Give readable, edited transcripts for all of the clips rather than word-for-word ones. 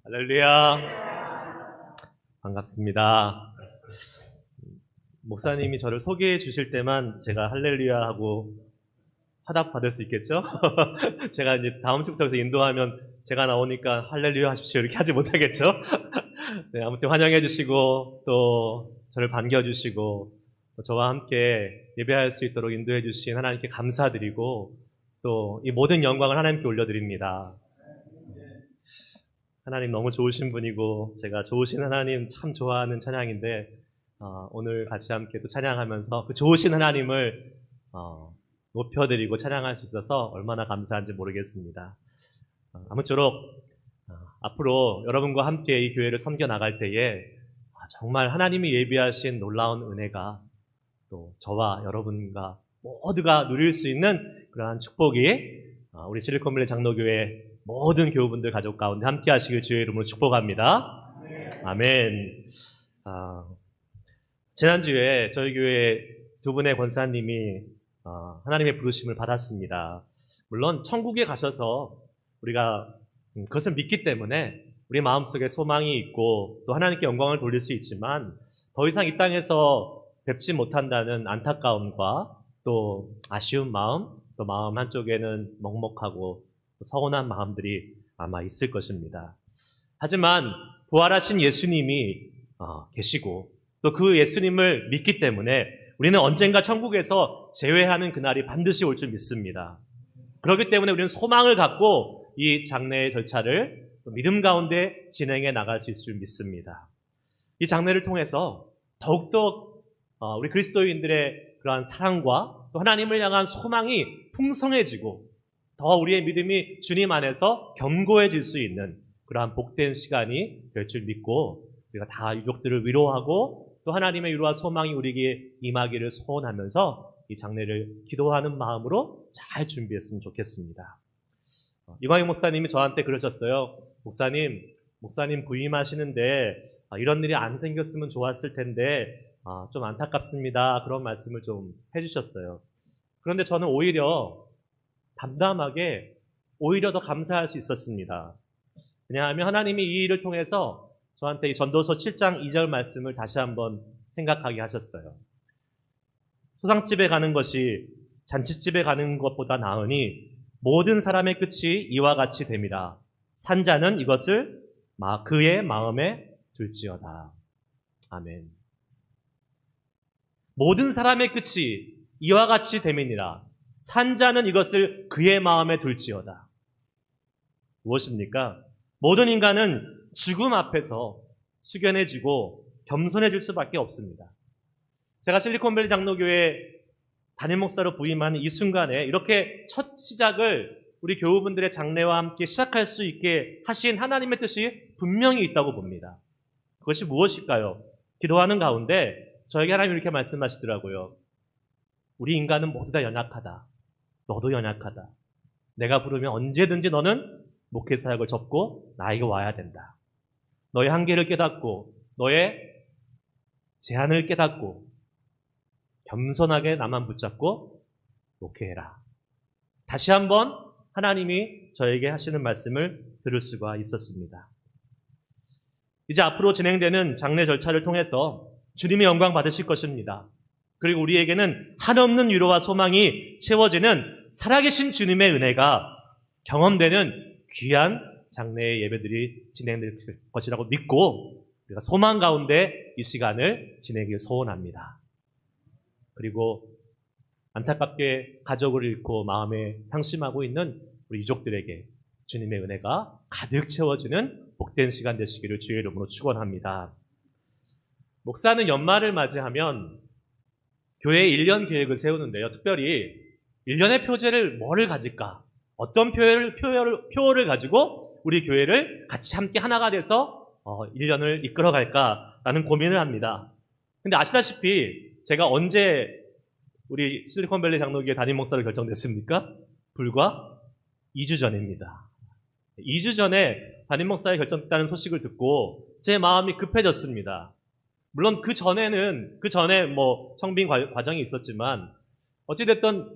할렐루야. 반갑습니다. 목사님이 저를 소개해 주실 때만 제가 할렐루야 하고 화답 받을 수 있겠죠? 제가 이제 다음 주부터 인도하면 제가 나오니까 할렐루야 하십시오 이렇게 하지 못하겠죠? 네, 아무튼 환영해 주시고 또 저를 반겨 주시고 저와 함께 예배할 수 있도록 인도해 주신 하나님께 감사드리고 또 이 모든 영광을 하나님께 올려드립니다. 하나님 너무 좋으신 분이고 제가 좋으신 하나님 참 좋아하는 찬양인데 오늘 같이 함께 또 찬양하면서 그 좋으신 하나님을 높여드리고 찬양할 수 있어서 얼마나 감사한지 모르겠습니다. 아무쪼록 앞으로 여러분과 함께 이 교회를 섬겨 나갈 때에 정말 하나님이 예비하신 놀라운 은혜가 또 저와 여러분과 모두가 누릴 수 있는 그러한 축복이 우리 실리콘밸리 장로교회 모든 교우분들 가족 가운데 함께 하시길 주의 이름으로 축복합니다. 아멘. 지난주에 저희 교회 두 분의 권사님이 하나님의 부르심을 받았습니다. 물론 천국에 가셔서 우리가 그것을 믿기 때문에 우리 마음속에 소망이 있고 또 하나님께 영광을 돌릴 수 있지만 더 이상 이 땅에서 뵙지 못한다는 안타까움과 또 아쉬운 마음, 또 마음 한쪽에는 먹먹하고 서운한 마음들이 아마 있을 것입니다. 하지만 부활하신 예수님이 계시고 또 그 예수님을 믿기 때문에 우리는 언젠가 천국에서 재회하는 그날이 반드시 올 줄 믿습니다. 그렇기 때문에 우리는 소망을 갖고 이 장례의 절차를 믿음 가운데 진행해 나갈 수 있을 줄 믿습니다. 이 장례를 통해서 더욱더 우리 그리스도인들의 그러한 사랑과 또 하나님을 향한 소망이 풍성해지고 더 우리의 믿음이 주님 안에서 견고해질 수 있는 그러한 복된 시간이 될 줄 믿고 우리가 다 유족들을 위로하고 또 하나님의 위로와 소망이 우리에게 임하기를 소원하면서 이 장례를 기도하는 마음으로 잘 준비했으면 좋겠습니다. 이광희 목사님이 저한테 그러셨어요. 목사님 부임하시는데 이런 일이 안 생겼으면 좋았을 텐데 좀 안타깝습니다. 그런 말씀을 좀 해주셨어요. 그런데 저는 오히려 담담하게 오히려 더 감사할 수 있었습니다. 왜냐하면 하나님이 이 일을 통해서 저한테 이 전도서 7장 2절 말씀을 다시 한번 생각하게 하셨어요. 소상집에 가는 것이 잔치집에 가는 것보다 나으니 모든 사람의 끝이 이와 같이 됨이라. 산자는 이것을 그의 마음에 둘지어다. 아멘. 모든 사람의 끝이 이와 같이 됨이니라. 산자는 이것을 그의 마음에 둘지어다. 무엇입니까? 모든 인간은 죽음 앞에서 숙연해지고 겸손해질 수밖에 없습니다. 제가 실리콘밸리 장로교회 담임 목사로 부임하는 이 순간에 이렇게 첫 시작을 우리 교우분들의 장례와 함께 시작할 수 있게 하신 하나님의 뜻이 분명히 있다고 봅니다. 그것이 무엇일까요? 기도하는 가운데 저에게 하나님이 이렇게 말씀하시더라고요. 우리 인간은 모두 다 연약하다. 너도 연약하다. 내가 부르면 언제든지 너는 목회 사역을 접고 나에게 와야 된다. 너의 한계를 깨닫고 너의 제한을 깨닫고 겸손하게 나만 붙잡고 목회해라. 다시 한번 하나님이 저에게 하시는 말씀을 들을 수가 있었습니다. 이제 앞으로 진행되는 장례 절차를 통해서 주님의 영광 받으실 것입니다. 그리고 우리에게는 한없는 위로와 소망이 채워지는 살아계신 주님의 은혜가 경험되는 귀한 장례의 예배들이 진행될 것이라고 믿고 우리가 소망 가운데 이 시간을 지내길 소원합니다. 그리고 안타깝게 가족을 잃고 마음에 상심하고 있는 우리 유족들에게 주님의 은혜가 가득 채워지는 복된 시간 되시기를 주의 이름으로 축원합니다. 목사는 연말을 맞이하면 교회 1년 계획을 세우는데요. 특별히 1년의 표제를 뭐를 가질까? 어떤 표어를 가지고 우리 교회를 같이 함께 하나가 돼서 1년을 이끌어갈까라는 고민을 합니다. 근데 아시다시피 제가 언제 우리 실리콘밸리 장로교회 담임 목사로 결정됐습니까? 불과 2주 전입니다. 2주 전에 담임 목사에 결정됐다는 소식을 듣고 제 마음이 급해졌습니다. 물론 그 전에 청빙 과정이 있었지만 어찌됐든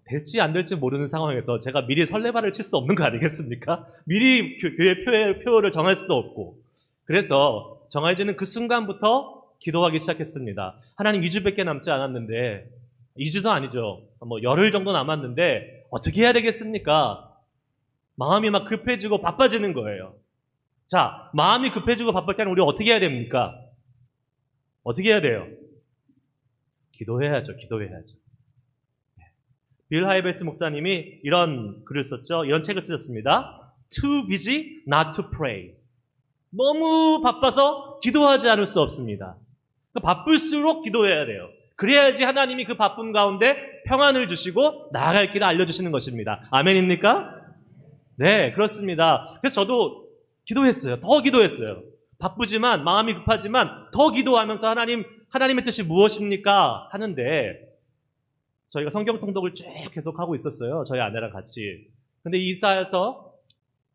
될지 안 될지 모르는 상황에서 제가 미리 설레발을 칠 수 없는 거 아니겠습니까? 미리 교회 표를 정할 수도 없고. 그래서 정해지는 그 순간부터 기도하기 시작했습니다. 하나님 2주밖에 남지 않았는데, 2주도 아니죠. 열흘 정도 남았는데 어떻게 해야 되겠습니까? 마음이 막 급해지고 바빠지는 거예요. 자, 마음이 급해지고 바쁠 때는 우리 어떻게 해야 됩니까? 어떻게 해야 돼요? 기도해야죠. 빌 하이베스 목사님이 이런 글을 썼죠. 이런 책을 쓰셨습니다. Too busy not to pray. 너무 바빠서 기도하지 않을 수 없습니다. 바쁠수록 기도해야 돼요. 그래야지 하나님이 그 바쁨 가운데 평안을 주시고 나아갈 길을 알려주시는 것입니다. 아멘입니까? 네, 그렇습니다. 그래서 저도 기도했어요. 더 기도했어요. 바쁘지만, 마음이 급하지만 더 기도하면서 하나님의 뜻이 무엇입니까? 하는데 저희가 성경 통독을 쭉 계속하고 있었어요. 저희 아내랑 같이. 근데 이사야서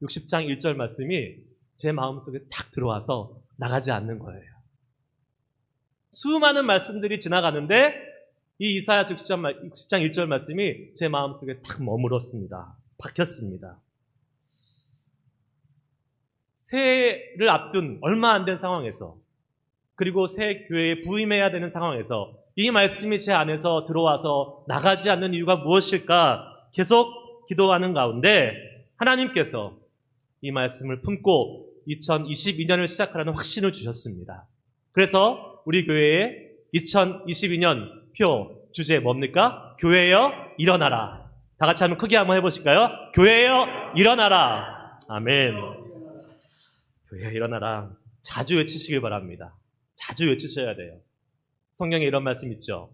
60장 1절 말씀이 제 마음속에 탁 들어와서 나가지 않는 거예요. 수많은 말씀들이 지나가는데 이 이사야서 60장 1절 말씀이 제 마음속에 탁 머물었습니다. 박혔습니다. 새해를 앞둔 얼마 안 된 상황에서, 그리고 새 교회에 부임해야 되는 상황에서 이 말씀이 제 안에서 들어와서 나가지 않는 이유가 무엇일까 계속 기도하는 가운데 하나님께서 이 말씀을 품고 2022년을 시작하라는 확신을 주셨습니다. 그래서 우리 교회의 2022년 표 주제 뭡니까? 교회여 일어나라. 다 같이 한번 크게 한번 해보실까요? 교회여 일어나라. 아멘. 교회여 일어나라. 자주 외치시길 바랍니다. 자주 외치셔야 돼요. 성경에 이런 말씀 있죠.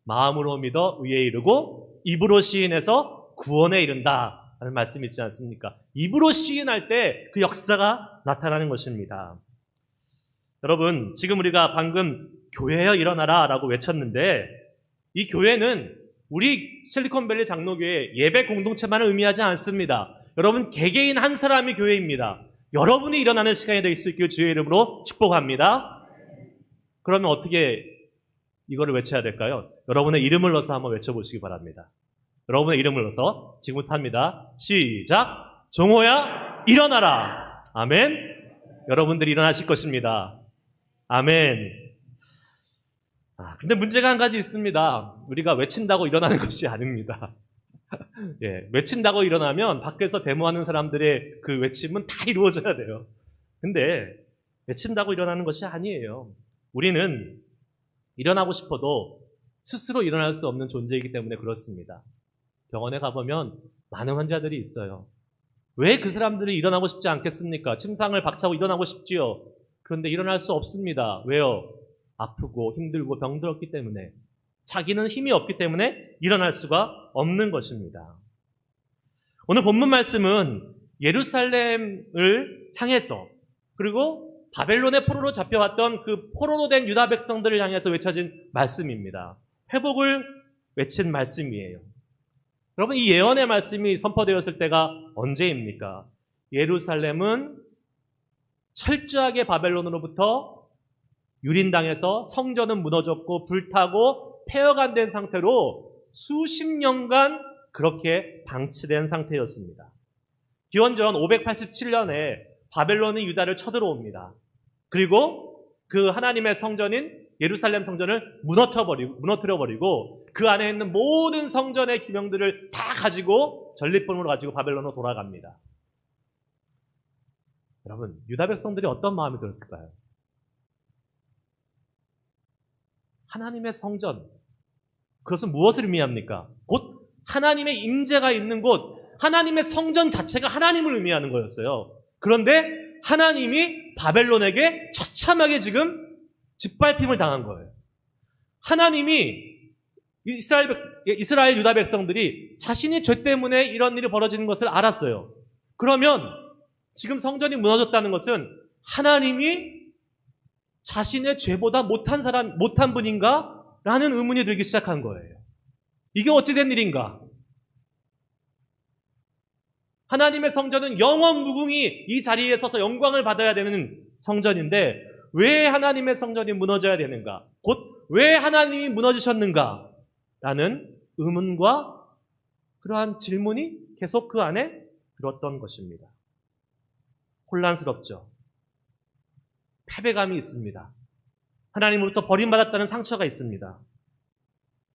마음으로 믿어 의에 이르고 입으로 시인해서 구원에 이른다 라는 말씀이 있지 않습니까? 입으로 시인할 때 그 역사가 나타나는 것입니다. 여러분, 지금 우리가 방금 교회여 일어나라 라고 외쳤는데 이 교회는 우리 실리콘밸리 장로교회 예배 공동체만을 의미하지 않습니다. 여러분, 개개인 한 사람이 교회입니다. 여러분이 일어나는 시간이 될 수 있기를 주의 이름으로 축복합니다. 그러면 어떻게 이거를 외쳐야 될까요? 여러분의 이름을 넣어서 한번 외쳐보시기 바랍니다. 여러분의 이름을 넣어서 지금부터 합니다. 시작! 종호야 일어나라. 아멘. 여러분들이 일어나실 것입니다. 아멘. 근데 문제가 한 가지 있습니다. 우리가 외친다고 일어나는 것이 아닙니다. 예, 외친다고 일어나면 밖에서 데모하는 사람들의 그 외침은 다 이루어져야 돼요. 근데 외친다고 일어나는 것이 아니에요. 우리는 일어나고 싶어도 스스로 일어날 수 없는 존재이기 때문에 그렇습니다. 병원에 가보면 많은 환자들이 있어요. 왜 그 사람들이 일어나고 싶지 않겠습니까? 침상을 박차고 일어나고 싶지요. 그런데 일어날 수 없습니다. 왜요? 아프고 힘들고 병들었기 때문에, 자기는 힘이 없기 때문에 일어날 수가 없는 것입니다. 오늘 본문 말씀은 예루살렘을 향해서, 그리고 바벨론의 포로로 잡혀왔던 그 포로로 된 유다 백성들을 향해서 외쳐진 말씀입니다. 회복을 외친 말씀이에요. 여러분, 이 예언의 말씀이 선포되었을 때가 언제입니까? 예루살렘은 철저하게 바벨론으로부터 유린당해서 성전은 무너졌고 불타고 폐허가 된 상태로 수십 년간 그렇게 방치된 상태였습니다. 기원전 587년에 바벨론이 유다를 쳐들어옵니다. 그리고 그 하나님의 성전인 예루살렘 성전을 무너뜨려버리고 그 안에 있는 모든 성전의 기명들을 다 가지고 전리품으로 가지고 바벨론으로 돌아갑니다. 여러분, 유다 백성들이 어떤 마음이 들었을까요? 하나님의 성전, 그것은 무엇을 의미합니까? 곧 하나님의 임재가 있는 곳, 하나님의 성전 자체가 하나님을 의미하는 거였어요. 그런데 하나님이 바벨론에게 처참하게 지금 짓밟힘을 당한 거예요. 하나님이 이스라엘 유다 백성들이 자신이 죄 때문에 이런 일이 벌어지는 것을 알았어요. 그러면 지금 성전이 무너졌다는 것은 하나님이 자신의 죄보다 못한 분인가? 라는 의문이 들기 시작한 거예요. 이게 어찌 된 일인가? 하나님의 성전은 영원 무궁히 이 자리에 서서 영광을 받아야 되는 성전인데 왜 하나님의 성전이 무너져야 되는가? 곧 왜 하나님이 무너지셨는가? 라는 의문과 그러한 질문이 계속 그 안에 들었던 것입니다. 혼란스럽죠. 패배감이 있습니다. 하나님으로부터 버림받았다는 상처가 있습니다.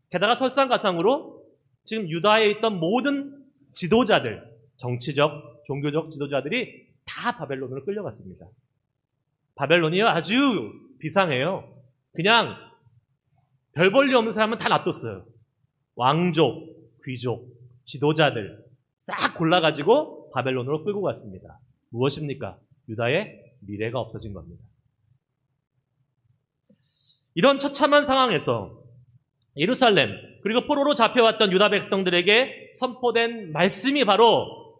게다가 설상가상으로 지금 유다에 있던 모든 지도자들, 정치적, 종교적 지도자들이 다 바벨론으로 끌려갔습니다. 바벨론이 아주 비상해요. 그냥 별 볼 일 없는 사람은 다 놔뒀어요. 왕족, 귀족, 지도자들 싹 골라가지고 바벨론으로 끌고 갔습니다. 무엇입니까? 유다의 미래가 없어진 겁니다. 이런 처참한 상황에서 예루살렘 그리고 포로로 잡혀왔던 유다 백성들에게 선포된 말씀이 바로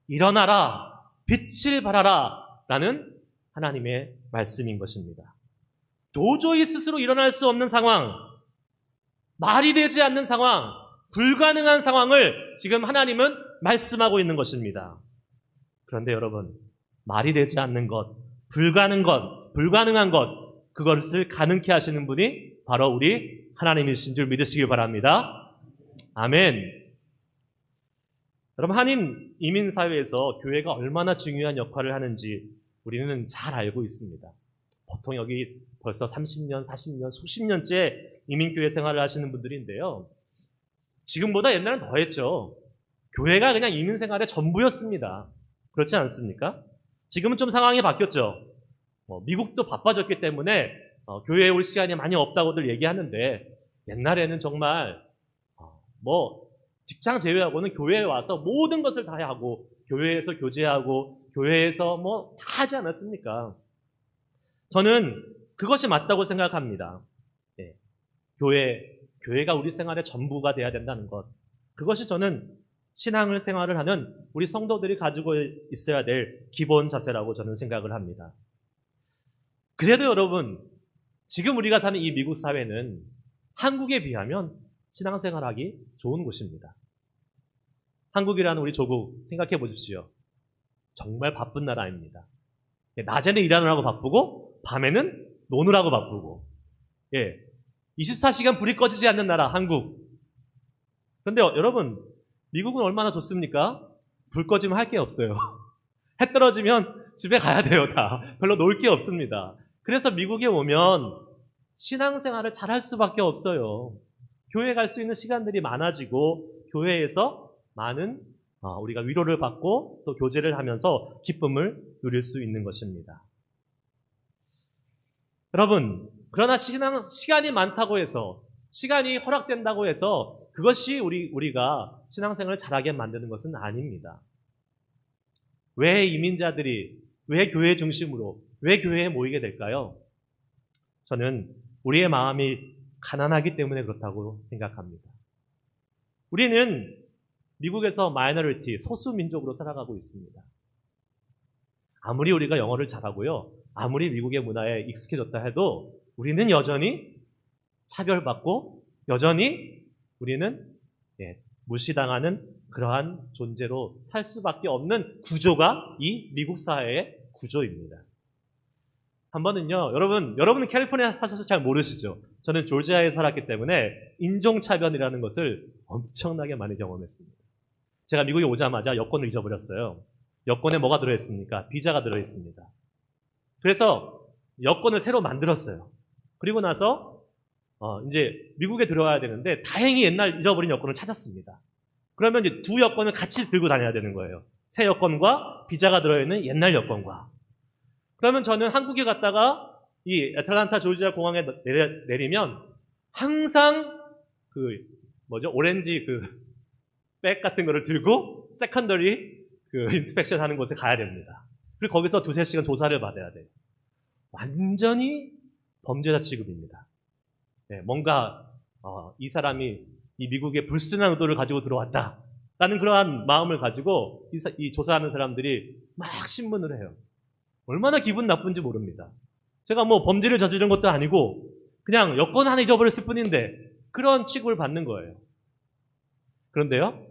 일어나라, 빛을 발하라 라는 하나님의 말씀인 것입니다. 도저히 스스로 일어날 수 없는 상황, 말이 되지 않는 상황, 불가능한 상황을 지금 하나님은 말씀하고 있는 것입니다. 그런데 여러분, 말이 되지 않는 것, 불가능한 것, 그것을 가능케 하시는 분이 바로 우리 하나님이신 줄 믿으시길 바랍니다. 아멘. 여러분, 한인 이민사회에서 교회가 얼마나 중요한 역할을 하는지 우리는 잘 알고 있습니다. 보통 여기 벌써 30년, 40년, 수십 년째 이민교회 생활을 하시는 분들인데요. 지금보다 옛날엔 더 했죠. 교회가 그냥 이민 생활의 전부였습니다. 그렇지 않습니까? 지금은 좀 상황이 바뀌었죠. 미국도 바빠졌기 때문에 교회에 올 시간이 많이 없다고들 얘기하는데 옛날에는 정말 직장 제외하고는 교회에 와서 모든 것을 다 하고 교회에서 교제하고 교회에서 다 하지 않았습니까? 저는 그것이 맞다고 생각합니다. 네. 교회가 우리 생활의 전부가 돼야 된다는 것. 그것이 저는 신앙을 생활을 하는 우리 성도들이 가지고 있어야 될 기본 자세라고 저는 생각을 합니다. 그래도 여러분, 지금 우리가 사는 이 미국 사회는 한국에 비하면 신앙생활하기 좋은 곳입니다. 한국이라는 우리 조국 생각해 보십시오. 정말 바쁜 나라입니다. 낮에는 일하느라고 바쁘고 밤에는 노느라고 바쁘고 24시간 불이 꺼지지 않는 나라 한국. 그런데 여러분, 미국은 얼마나 좋습니까? 불 꺼지면 할 게 없어요. 해 떨어지면 집에 가야 돼요. 다. 별로 놀 게 없습니다. 그래서 미국에 오면 신앙생활을 잘할 수밖에 없어요. 교회 갈 수 있는 시간들이 많아지고 교회에서 많은 우리가 위로를 받고 또 교제를 하면서 기쁨을 누릴 수 있는 것입니다. 여러분, 그러나 시간이 많다고 해서, 시간이 허락된다고 해서 그것이 우리가 신앙생활을 잘하게 만드는 것은 아닙니다. 왜 이민자들이, 왜 교회 중심으로, 왜 교회에 모이게 될까요? 저는 우리의 마음이 가난하기 때문에 그렇다고 생각합니다. 우리는 미국에서 마이너리티, 소수민족으로 살아가고 있습니다. 아무리 우리가 영어를 잘하고요, 아무리 미국의 문화에 익숙해졌다 해도 우리는 여전히 차별받고 여전히 우리는 무시당하는 그러한 존재로 살 수밖에 없는 구조가 이 미국 사회의 구조입니다. 한 번은요, 여러분은 캘리포니아 사셔서 잘 모르시죠? 저는 조지아에 살았기 때문에 인종차별이라는 것을 엄청나게 많이 경험했습니다. 제가 미국에 오자마자 여권을 잊어버렸어요. 여권에 뭐가 들어있습니까? 비자가 들어있습니다. 그래서 여권을 새로 만들었어요. 그리고 나서 이제 미국에 들어와야 되는데 다행히 옛날 잊어버린 여권을 찾았습니다. 그러면 이제 두 여권을 같이 들고 다녀야 되는 거예요. 새 여권과 비자가 들어있는 옛날 여권과. 그러면 저는 한국에 갔다가 이 애틀란타 조지아 공항에 내리면 항상 오렌지 백 같은 거를 들고 세컨더리 인스펙션 하는 곳에 가야 됩니다. 그리고 거기서 2-3시간 조사를 받아야 돼요. 완전히 범죄자 취급입니다. 뭔가 이 사람이 이 미국에 불순한 의도를 가지고 들어왔다라는 그러한 마음을 가지고 이 조사하는 사람들이 막 신문을 해요. 얼마나 기분 나쁜지 모릅니다. 제가 범죄를 저지른 것도 아니고 그냥 여권 하나 잊어버렸을 뿐인데 그런 취급을 받는 거예요. 그런데요,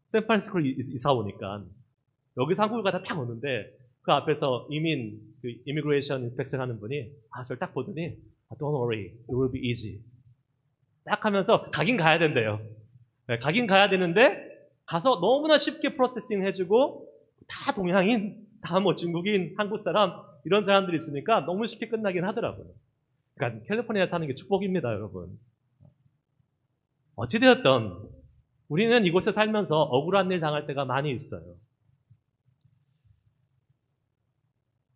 샌프란시스코를 이사 오니까 여기서 한국을 가다 딱 오는데 그 앞에서 이미그레이션 인스펙션 하는 분이 저를 딱 보더니 Don't worry, it will be easy. 딱 하면서 가긴 가야 된대요. 가긴 가야 되는데 가서 너무나 쉽게 프로세싱 해주고 다 동양인, 다 뭐 중국인, 한국 사람 이런 사람들이 있으니까 너무 쉽게 끝나긴 하더라고요. 그러니까 캘리포니아에 사는 게 축복입니다, 여러분. 어찌되었던 우리는 이곳에 살면서 억울한 일 당할 때가 많이 있어요.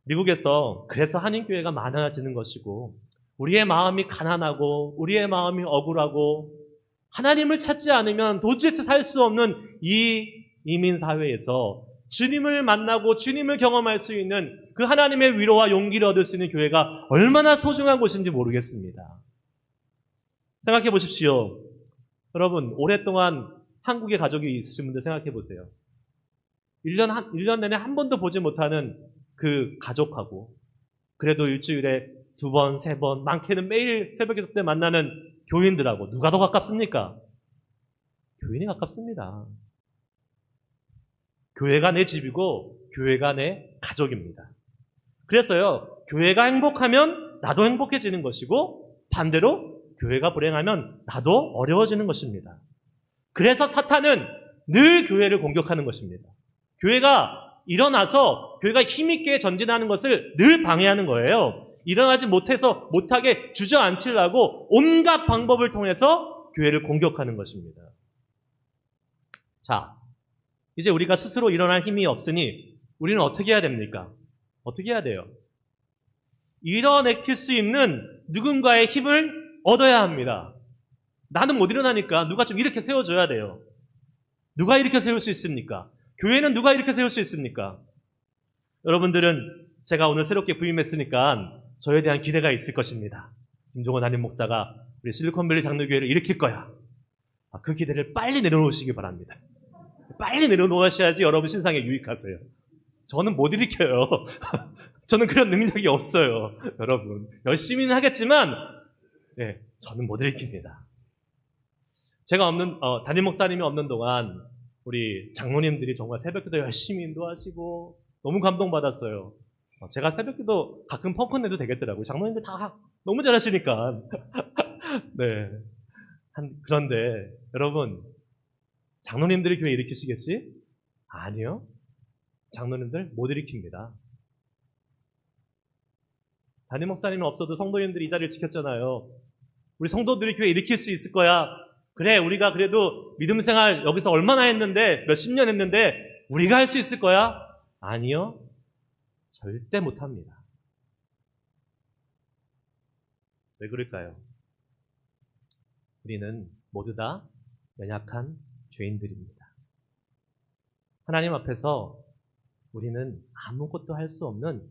미국에서 그래서 한인교회가 많아지는 것이고 우리의 마음이 가난하고 우리의 마음이 억울하고 하나님을 찾지 않으면 도대체 살 수 없는 이 이민사회에서 주님을 만나고 주님을 경험할 수 있는 그 하나님의 위로와 용기를 얻을 수 있는 교회가 얼마나 소중한 곳인지 모르겠습니다. 생각해 보십시오. 여러분, 오랫동안 한국에 가족이 있으신 분들 생각해 보세요. 1년 내내 한 번도 보지 못하는 그 가족하고 그래도 일주일에 2번, 3번, 많게는 매일 새벽 기도 때 만나는 교인들하고 누가 더 가깝습니까? 교인이 가깝습니다. 교회가 내 집이고 교회가 내 가족입니다. 그래서요, 교회가 행복하면 나도 행복해지는 것이고 반대로 교회가 불행하면 나도 어려워지는 것입니다. 그래서 사탄은 늘 교회를 공격하는 것입니다. 교회가 일어나서 교회가 힘있게 전진하는 것을 늘 방해하는 거예요. 일어나지 못하게 주저앉히려고 온갖 방법을 통해서 교회를 공격하는 것입니다. 자, 이제 우리가 스스로 일어날 힘이 없으니 우리는 어떻게 해야 됩니까? 어떻게 해야 돼요? 일어나킬 수 있는 누군가의 힘을 얻어야 합니다. 나는 못 일어나니까 누가 좀 일으켜 세워줘야 돼요. 누가 일으켜 세울 수 있습니까? 교회는 누가 일으켜 세울 수 있습니까? 여러분들은 제가 오늘 새롭게 부임했으니까 저에 대한 기대가 있을 것입니다. 김종원 담임 목사가 우리 실리콘밸리 장로교회를 일으킬 거야. 그 기대를 빨리 내려놓으시기 바랍니다. 빨리 내려놓으셔야지 여러분 신상에 유익하세요. 저는 못 일으켜요. 저는 그런 능력이 없어요. 여러분 열심히는 하겠지만 저는 못 일으킵니다. 제가 담임 목사님이 없는 동안 우리 장로님들이 정말 새벽기도 열심히 인도하시고 너무 감동받았어요. 제가 새벽기도 가끔 펑펑 내도 되겠더라고요. 장로님들 다 너무 잘하시니까. 네. 그런데 여러분, 장로님들이 교회 일으키시겠지? 아니요. 장로님들 못 일으킵니다. 담임 목사님은 없어도 성도님들이 이 자리를 지켰잖아요. 우리 성도들이 교회 일으킬 수 있을 거야. 그래, 우리가 그래도 믿음 생활 여기서 얼마나 했는데, 몇십 년 했는데, 우리가 할 수 있을 거야? 아니요. 절대 못합니다. 왜 그럴까요? 우리는 모두 다 연약한 죄인들입니다. 하나님 앞에서 우리는 아무것도 할 수 없는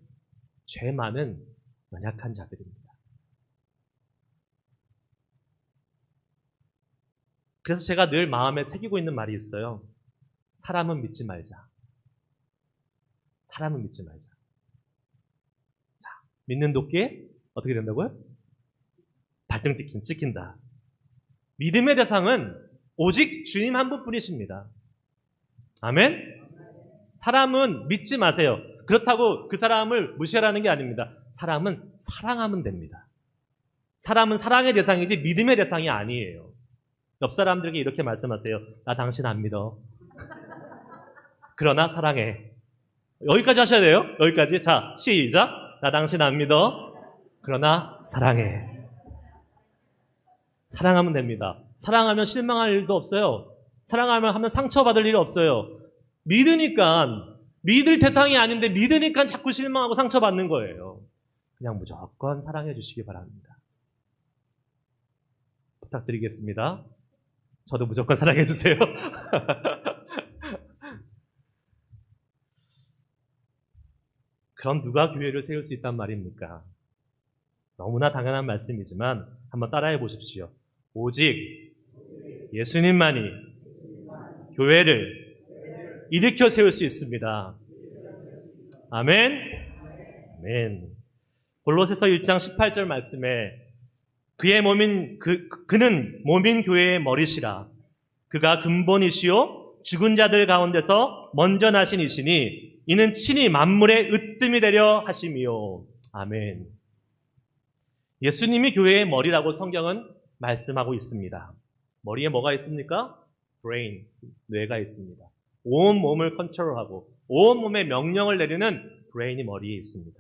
죄 많은 연약한 자들입니다. 그래서 제가 늘 마음에 새기고 있는 말이 있어요. 사람은 믿지 말자. 사람은 믿지 말자. 자, 믿는 도끼에 어떻게 된다고요? 발등 찍힌다. 믿음의 대상은 오직 주님 한 분뿐이십니다. 아멘? 사람은 믿지 마세요. 그렇다고 그 사람을 무시하라는 게 아닙니다. 사람은 사랑하면 됩니다. 사람은 사랑의 대상이지 믿음의 대상이 아니에요. 옆 사람들에게 이렇게 말씀하세요. 나 당신 안 믿어. 그러나 사랑해. 여기까지 하셔야 돼요. 여기까지. 자, 시작. 나 당신 안 믿어. 그러나 사랑해. 사랑하면 됩니다. 사랑하면 실망할 일도 없어요. 사랑하면 상처받을 일 없어요. 믿으니까, 믿을 대상이 아닌데 믿으니까 자꾸 실망하고 상처받는 거예요. 그냥 무조건 사랑해 주시기 바랍니다. 부탁드리겠습니다. 저도 무조건 사랑해 주세요. 그럼 누가 교회를 세울 수 있단 말입니까? 너무나 당연한 말씀이지만 한번 따라해 보십시오. 오직 예수님만이 교회를 일으켜 세울 수 있습니다. 아멘. 아멘. 골로새서 1장 18절 말씀에 그는 몸인 교회의 머리시라. 그가 근본이시요 죽은 자들 가운데서 먼저 나신 이시니 이는 친히 만물의 으뜸이 되려 하심이요. 아멘. 예수님이 교회의 머리라고 성경은 말씀하고 있습니다. 머리에 뭐가 있습니까? brain, 뇌가 있습니다. 온 몸을 컨트롤하고 온 몸에 명령을 내리는 브레인이 머리에 있습니다.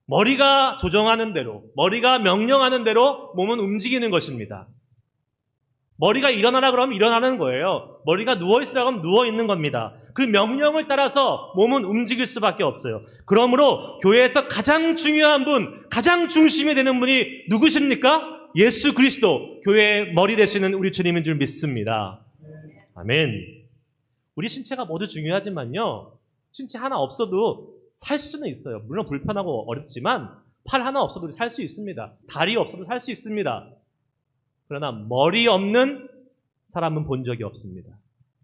머리가 조정하는 대로, 머리가 명령하는 대로 몸은 움직이는 것입니다. 머리가 일어나라 그러면 일어나는 거예요. 머리가 누워있으라 그러면 누워있는 겁니다. 그 명령을 따라서 몸은 움직일 수밖에 없어요. 그러므로 교회에서 가장 중요한 분, 가장 중심이 되는 분이 누구십니까? 예수 그리스도, 교회의 머리 되시는 우리 주님인 줄 믿습니다. 아멘. 우리 신체가 모두 중요하지만요, 신체 하나 없어도 살 수는 있어요. 물론 불편하고 어렵지만 팔 하나 없어도 살 수 있습니다. 다리 없어도 살 수 있습니다. 그러나 머리 없는 사람은 본 적이 없습니다.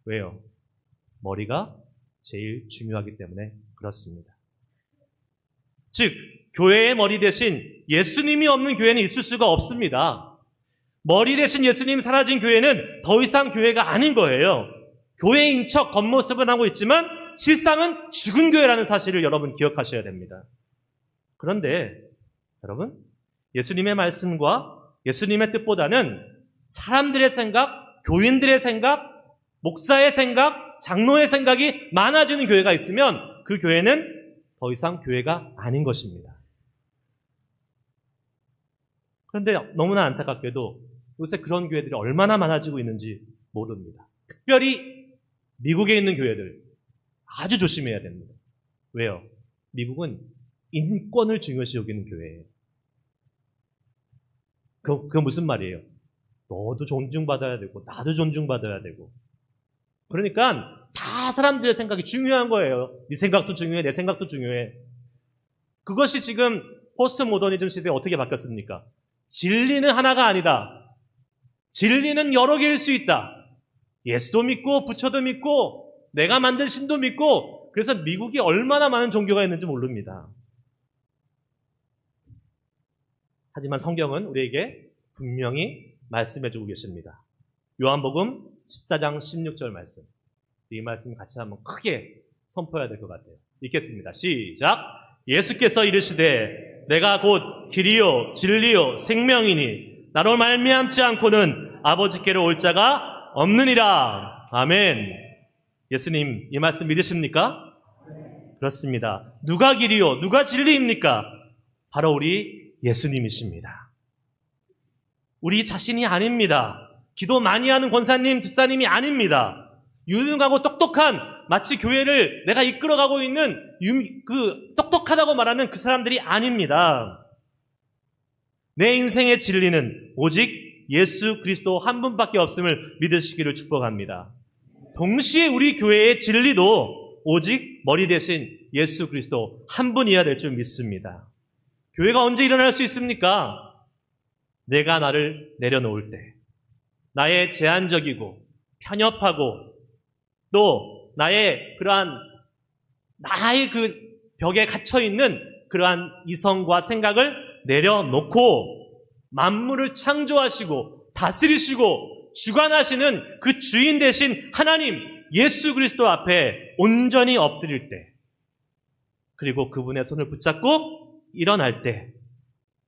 왜요? 머리가 제일 중요하기 때문에 그렇습니다. 즉, 교회의 머리 대신 예수님이 없는 교회는 있을 수가 없습니다. 머리 대신 예수님이 사라진 교회는 더 이상 교회가 아닌 거예요. 교회인 척 겉모습은 하고 있지만 실상은 죽은 교회라는 사실을 여러분 기억하셔야 됩니다. 그런데 여러분, 예수님의 말씀과 예수님의 뜻보다는 사람들의 생각, 교인들의 생각, 목사의 생각, 장로의 생각이 많아지는 교회가 있으면 그 교회는 더 이상 교회가 아닌 것입니다. 그런데 너무나 안타깝게도 요새 그런 교회들이 얼마나 많아지고 있는지 모릅니다. 특별히 미국에 있는 교회들 아주 조심해야 됩니다. 왜요? 미국은 인권을 중요시 여기는 교회예요. 그거 무슨 말이에요? 너도 존중받아야 되고 나도 존중받아야 되고, 그러니까 다 사람들의 생각이 중요한 거예요. 네 생각도 중요해, 내 생각도 중요해. 그것이 지금 포스트 모더니즘 시대에 어떻게 바뀌었습니까? 진리는 하나가 아니다. 진리는 여러 개일 수 있다. 예수도 믿고 부처도 믿고 내가 만든 신도 믿고, 그래서 미국이 얼마나 많은 종교가 있는지 모릅니다. 하지만 성경은 우리에게 분명히 말씀해주고 계십니다. 요한복음 14장 16절 말씀. 이 말씀 같이 한번 크게 선포해야 될 것 같아요. 읽겠습니다. 시작. 예수께서 이르시되 내가 곧 길이요 진리요 생명이니 나로 말미암지 않고는 아버지께로 올 자가 없느니라. 아멘. 예수님 이 말씀 믿으십니까? 그렇습니다. 누가 길이요 누가 진리입니까? 바로 우리 예수님이십니다. 우리 자신이 아닙니다. 기도 많이 하는 권사님, 집사님이 아닙니다. 유능하고 똑똑한, 마치 교회를 내가 이끌어가고 있는 똑똑하다고 말하는 그 사람들이 아닙니다. 내 인생의 진리는 오직 예수 그리스도 한 분밖에 없음을 믿으시기를 축복합니다. 동시에 우리 교회의 진리도 오직 머리 대신 예수 그리스도 한 분이어야 될 줄 믿습니다. 교회가 언제 일어날 수 있습니까? 내가 나를 내려놓을 때, 나의 제한적이고 편협하고 또 나의 그 벽에 갇혀있는 그러한 이성과 생각을 내려놓고 만물을 창조하시고 다스리시고 주관하시는 그 주인 되신 하나님 예수 그리스도 앞에 온전히 엎드릴 때, 그리고 그분의 손을 붙잡고 일어날 때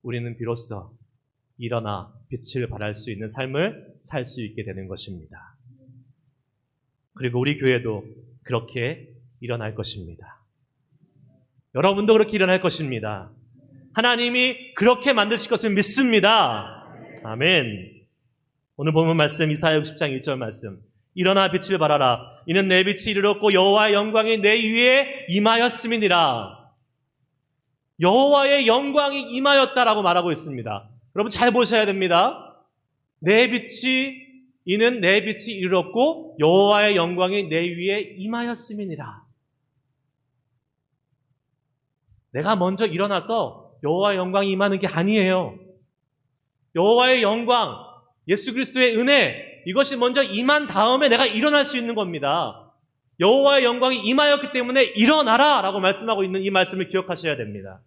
우리는 비로소 일어나 빛을 발할 수 있는 삶을 살 수 있게 되는 것입니다. 그리고 우리 교회도 그렇게 일어날 것입니다. 여러분도 그렇게 일어날 것입니다. 하나님이 그렇게 만드실 것을 믿습니다. 아멘. 오늘 본문 말씀 이사야 60장 1절 말씀. 일어나 빛을 발하라. 이는 내 빛이 이르렀고 여호와의 영광이 내 위에 임하였음이니라. 여호와의 영광이 임하였다라고 말하고 있습니다. 여러분 잘 보셔야 됩니다. 이는 내 빛이 이르렀고 여호와의 영광이 내 위에 임하였음이니라. 내가 먼저 일어나서 여호와의 영광이 임하는 게 아니에요. 여호와의 영광, 예수 그리스도의 은혜, 이것이 먼저 임한 다음에 내가 일어날 수 있는 겁니다. 여호와의 영광이 임하였기 때문에 일어나라 라고 말씀하고 있는 이 말씀을 기억하셔야 됩니다.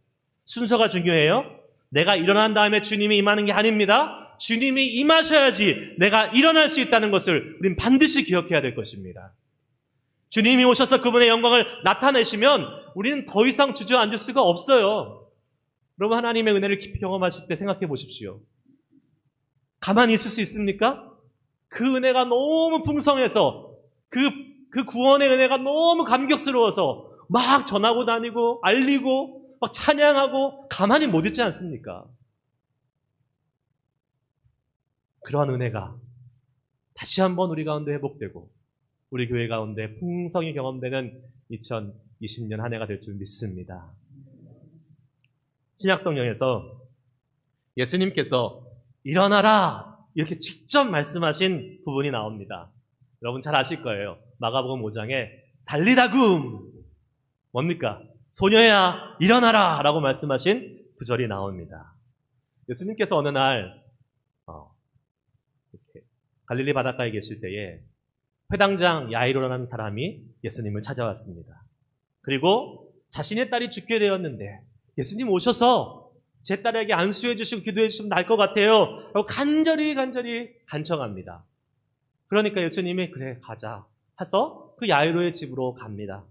순서가 중요해요. 내가 일어난 다음에 주님이 임하는 게 아닙니다. 주님이 임하셔야지 내가 일어날 수 있다는 것을 우린 반드시 기억해야 될 것입니다. 주님이 오셔서 그분의 영광을 나타내시면 우리는 더 이상 주저앉을 수가 없어요. 여러분 하나님의 은혜를 깊이 경험하실 때 생각해 보십시오. 가만히 있을 수 있습니까? 그 은혜가 너무 풍성해서 그 구원의 은혜가 너무 감격스러워서 막 전하고 다니고 알리고 막 찬양하고 가만히 못 있지 않습니까? 그러한 은혜가 다시 한번 우리 가운데 회복되고 우리 교회 가운데 풍성히 경험되는 2020년 한 해가 될 줄 믿습니다. 신약성경에서 예수님께서 일어나라 이렇게 직접 말씀하신 부분이 나옵니다. 여러분 잘 아실 거예요. 마가복음 5장에 달리다굼 뭡니까? 소녀야 일어나라 라고 말씀하신 구절이 나옵니다. 예수님께서 어느 날 이렇게 갈릴리 바닷가에 계실 때에 회당장 야이로라는 사람이 예수님을 찾아왔습니다. 그리고 자신의 딸이 죽게 되었는데 예수님 오셔서 제 딸에게 안수해 주시고 기도해 주시면 나을 것 같아요 라고 간절히 간청합니다. 그러니까 예수님이 그래 가자 해서 그 야이로의 집으로 갑니다.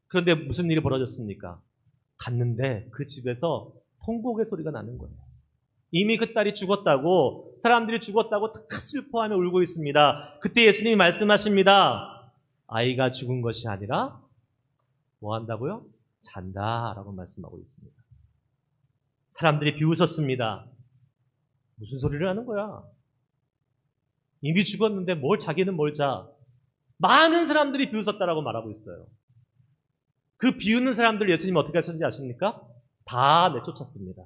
그런데 무슨 일이 벌어졌습니까? 갔는데 그 집에서 통곡의 소리가 나는 거예요. 이미 그 딸이 죽었다고, 사람들이 죽었다고 다 슬퍼하며 울고 있습니다. 그때 예수님이 말씀하십니다. 아이가 죽은 것이 아니라 뭐 한다고요? 잔다라고 말씀하고 있습니다. 사람들이 비웃었습니다. 무슨 소리를 하는 거야? 이미 죽었는데 자기는 뭘 자? 많은 사람들이 비웃었다라고 말하고 있어요. 그 비웃는 사람들 예수님이 어떻게 하셨는지 아십니까? 다 내쫓았습니다.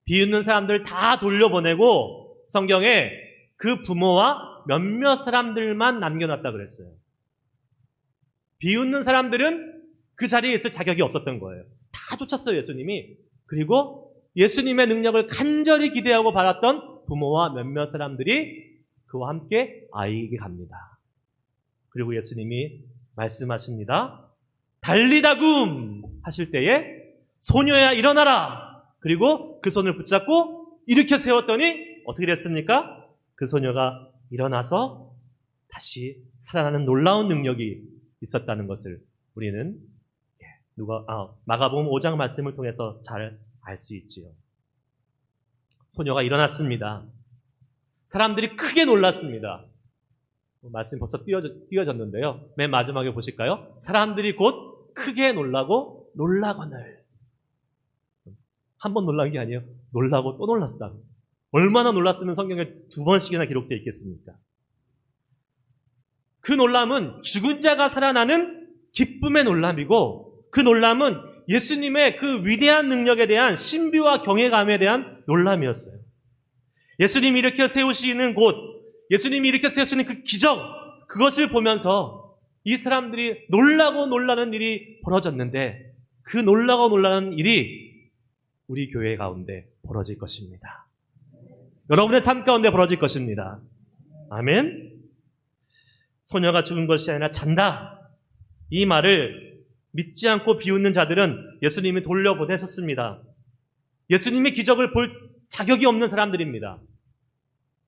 비웃는 사람들 다 돌려보내고 성경에 그 부모와 몇몇 사람들만 남겨놨다 그랬어요. 비웃는 사람들은 그 자리에 있을 자격이 없었던 거예요. 다 쫓았어요, 예수님이. 그리고 예수님의 능력을 간절히 기대하고 바랐던 부모와 몇몇 사람들이 그와 함께 아이에게 갑니다. 그리고 예수님이 말씀하십니다. 달리다굼 하실 때에 소녀야 일어나라. 그리고 그 손을 붙잡고 일으켜 세웠더니 어떻게 됐습니까? 그 소녀가 일어나서 다시 살아나는 놀라운 능력이 있었다는 것을 우리는 마가복음 5장 말씀을 통해서 잘 알 수 있지요. 소녀가 일어났습니다. 사람들이 크게 놀랐습니다. 말씀 벌써 띄워졌는데요. 맨 마지막에 보실까요? 사람들이 곧 크게 놀라고 놀라거늘. 한 번 놀란 게 아니에요. 놀라고 또 놀랐다. 얼마나 놀랐으면 성경에 2번씩이나 기록되어 있겠습니까? 그 놀람은 죽은 자가 살아나는 기쁨의 놀람이고 그 놀람은 예수님의 그 위대한 능력에 대한 신비와 경외감에 대한 놀람이었어요. 예수님이 일으켜 세우시는 곳, 예수님이 일으켜 세우시는 그 기적, 그것을 보면서 이 사람들이 놀라고 놀라는 일이 벌어졌는데 그 놀라고 놀라는 일이 우리 교회 가운데 벌어질 것입니다. 여러분의 삶 가운데 벌어질 것입니다. 아멘. 소녀가 죽은 것이 아니라 잔다. 이 말을 믿지 않고 비웃는 자들은 예수님이 돌려보내셨습니다. 예수님의 기적을 볼 자격이 없는 사람들입니다.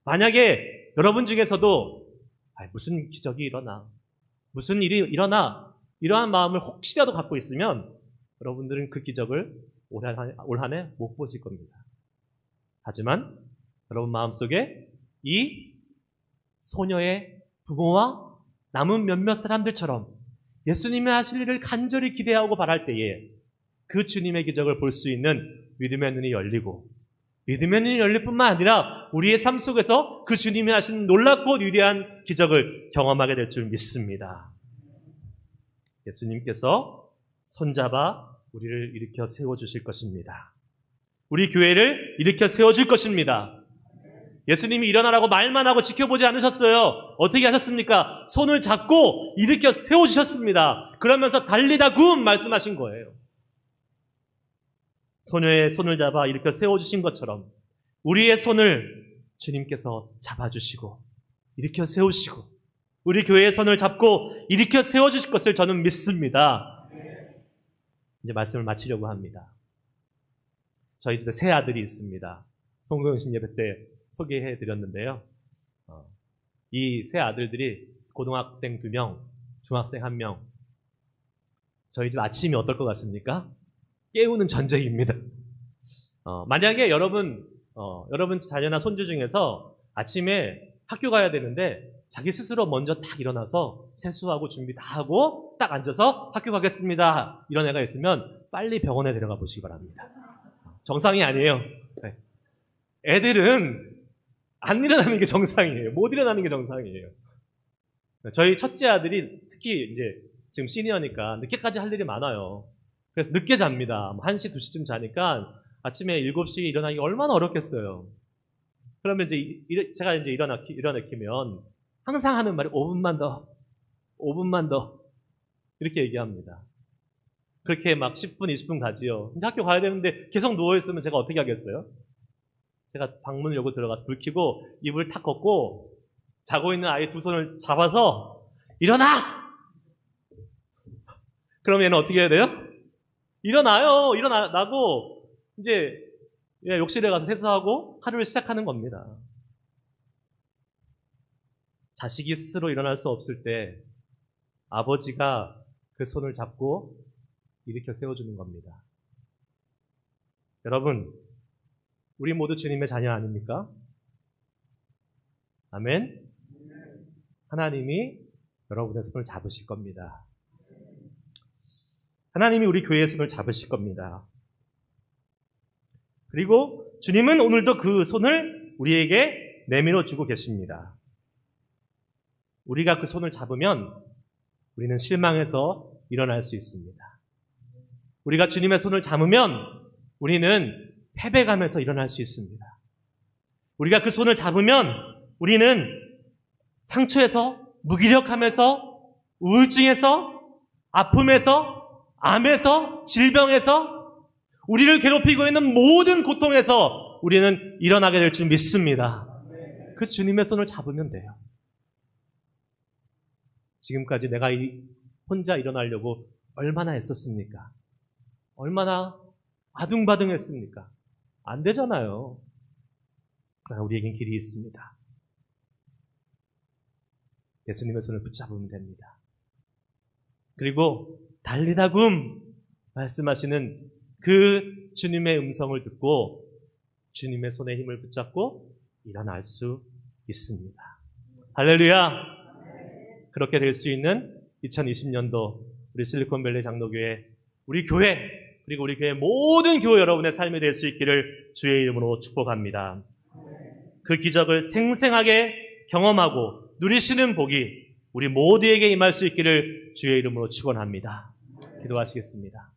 만약에 여러분 중에서도 무슨 기적이 일어나, 무슨 일이 일어나 이러한 마음을 혹시라도 갖고 있으면 여러분들은 그 기적을 올 한 해 못 보실 겁니다. 하지만 여러분 마음속에 이 소녀의 부모와 남은 몇몇 사람들처럼 예수님의 하실 일을 간절히 기대하고 바랄 때에 그 주님의 기적을 볼 수 있는 믿음의 눈이 열리고 믿음의 눈이 열릴 뿐만 아니라 우리의 삶 속에서 그 주님이 하신 놀랍고 위대한 기적을 경험하게 될 줄 믿습니다. 예수님께서 손잡아 우리를 일으켜 세워주실 것입니다. 우리 교회를 일으켜 세워줄 것입니다. 예수님이 일어나라고 말만 하고 지켜보지 않으셨어요. 어떻게 하셨습니까? 손을 잡고 일으켜 세워주셨습니다. 그러면서 달리다굼 말씀하신 거예요. 소녀의 손을 잡아 일으켜 세워주신 것처럼 우리의 손을 주님께서 잡아주시고 일으켜 세우시고 우리 교회의 손을 잡고 일으켜 세워주실 것을 저는 믿습니다. 이제 말씀을 마치려고 합니다. 저희 집에 세 아들이 있습니다. 송구영신 예배 때 소개해 드렸는데요. 이 세 아들들이 고등학생 2명, 중학생 1명. 저희 집 아침이 어떨 것 같습니까? 깨우는 전쟁입니다. 만약에 여러분 자녀나 손주 중에서 아침에 학교 가야 되는데 자기 스스로 먼저 딱 일어나서 세수하고 준비 다 하고 딱 앉아서 학교 가겠습니다. 이런 애가 있으면 빨리 병원에 데려가 보시기 바랍니다. 정상이 아니에요. 네. 애들은 안 일어나는 게 정상이에요. 못 일어나는 게 정상이에요. 저희 첫째 아들이 특히 이제 지금 시니어니까 늦게까지 할 일이 많아요. 그래서 늦게 잡니다. 1시, 2시쯤 자니까 아침에 7시에 일어나기 얼마나 어렵겠어요. 그러면 이제 제가 이제 일어나키면 항상 하는 말이 5분만 더, 5분만 더 이렇게 얘기합니다. 그렇게 막 10분, 20분 가지요. 이제 학교 가야 되는데 계속 누워있으면 제가 어떻게 하겠어요? 제가 방문을 열고 들어가서 불 켜고 이불 탁 걷고 자고 있는 아이 두 손을 잡아서 일어나! 그럼 얘는 어떻게 해야 돼요? 일어나요. 일어나고 이제 욕실에 가서 세수하고 하루를 시작하는 겁니다. 자식이 스스로 일어날 수 없을 때 아버지가 그 손을 잡고 일으켜 세워주는 겁니다. 여러분, 우리 모두 주님의 자녀 아닙니까? 아멘? 하나님이 여러분의 손을 잡으실 겁니다. 하나님이 우리 교회의 손을 잡으실 겁니다. 그리고 주님은 오늘도 그 손을 우리에게 내밀어 주고 계십니다. 우리가 그 손을 잡으면 우리는 실망해서 일어날 수 있습니다. 우리가 주님의 손을 잡으면 우리는 패배감에서 일어날 수 있습니다. 우리가 그 손을 잡으면 우리는 상처에서, 무기력함에서, 우울증에서, 아픔에서, 암에서, 질병에서, 우리를 괴롭히고 있는 모든 고통에서 우리는 일어나게 될 줄 믿습니다. 그 주님의 손을 잡으면 돼요. 지금까지 내가 혼자 일어나려고 얼마나 애썼습니까? 얼마나 아둥바둥했습니까? 안 되잖아요. 그러나 우리에겐 길이 있습니다. 예수님의 손을 붙잡으면 됩니다. 그리고 달리다굼 말씀하시는 그 주님의 음성을 듣고 주님의 손에 힘을 붙잡고 일어날 수 있습니다. 할렐루야! 그렇게 될 수 있는 2020년도 우리 실리콘밸리 장로교회, 우리 교회, 그리고 우리 교회 모든 교회 여러분의 삶이 될 수 있기를 주의 이름으로 축복합니다. 그 기적을 생생하게 경험하고 누리시는 복이 우리 모두에게 임할 수 있기를 주의 이름으로 축원합니다. 기도하시겠습니다.